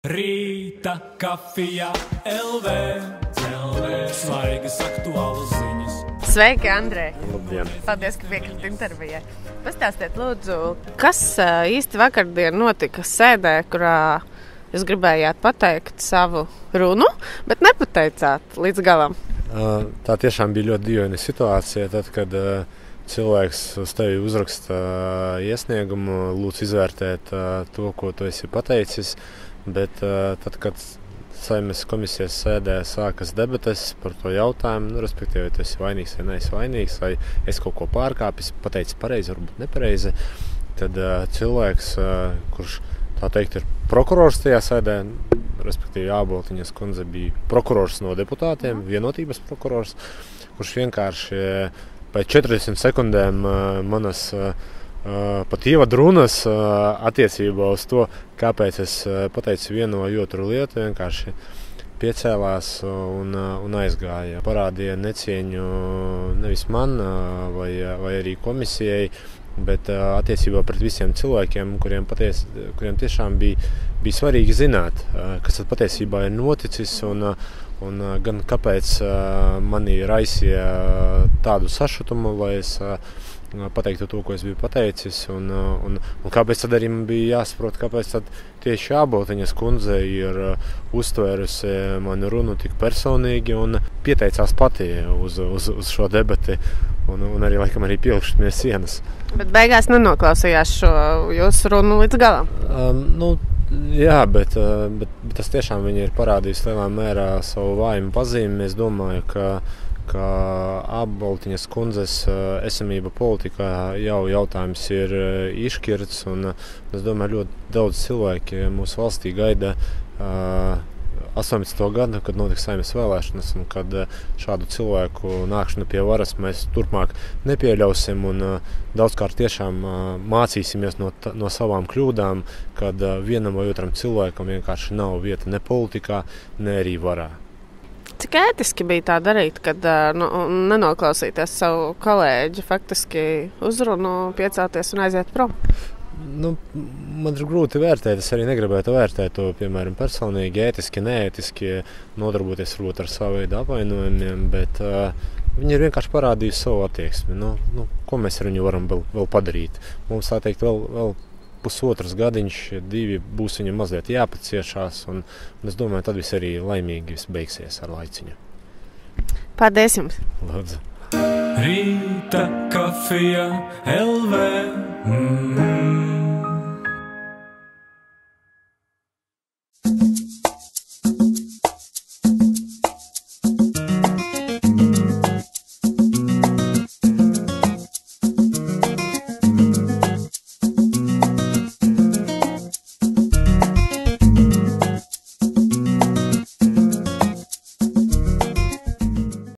Rīta kafija LV svaigas aktuālas ziņas. Sveiki, Andrej! Labdien! Paldies, ka piekrīt intervijai. Pastāstiet, lūdzu, kas īsti vakardien notika sēdē, kurā jūs gribējāt pateikt savu runu, bet nepateicāt līdz galam? Tā tiešām bija ļoti dīvaina situācija, tad, kad cilvēks uz tevi uzraksta iesniegumu, lūdz izvērtēt to, ko tu esi pateicis, bet tad, kad Saeimas komisijas sēdē sākas debates par to jautājumu, respektīvi, vai tu esi vainīgs vai neesi vainīgs, vai es kaut ko pārkāpis, pateicis pareizi, varbūt nepareizi, tad cilvēks, kurš tā teikt ir prokurors tajā sēdē, respektīvi Āboltiņas kundze bija prokurors no deputātiem, vienotības prokurors, kurš vienkārši pēc 40 sekundēm manas pat ievadu runas attiecībā uz to, kāpēc es pateicu vienu vai otru lietu, vienkārši piecēlās un aizgāja. Parādīja necieņu nevis man vai arī komisijai, bet attiecībā pret visiem cilvēkiem, kuriem tiešām bija svarīgi zināt, kas tad patiesībā ir noticis un gan kāpēc manī raisīja tādu sašutumu, lai es pateiktu to, ko es biju pateicis, un kāpēc tad arī man bija jāsaprot, kāpēc tad tieši Āboltiņas kundze ir uztvērusi manu runu tik personīgi un pieteicās pati uz šo debati, un arī laikam arī pielikšķi pie sienas. Bet beigās nenoklausījās šo jūsu runu līdz galam? Jā, bet tas tiešām viņa ir parādījis lielā mērā savu vājumu pazīmi. Es domāju, ka Āboltiņas kundzes esamība politikā jau jautājums ir izšķirts, un es domāju, ļoti daudz cilvēki mūsu valstī gaida 18. gadu, kad notiks Saeimas vēlēšanas, un kad šādu cilvēku nākšanu pie varas mēs turpmāk nepieļausim, un daudzkārt tiešām mācīsimies no savām kļūdām, kad vienam vai otram cilvēkam vienkārši nav vieta ne politikā, ne arī varā. Cik ētiski bija tā darīt, kad nenoklausīties savu kolēģi, faktiski uzrunu, piecelties un aiziet prom? Man ir grūti vērtēt, es arī negribētu vērtēt to, piemēram, personīgi, ētiski, neētiski, nodarboties varbūt ar savu veidu apvainojumiem, bet viņi ir vienkārši parādījuši savu attieksmi. Ko mēs ar viņu varam vēl padarīt? Mums, tā teikt, vēl pusotras gadiņš, 2 būs viņam mazliet jāpaciešās, un es domāju, tad viss arī laimīgi beigsies ar laiciņu. Paldies jums! Lūdzu! Rīta kafija LV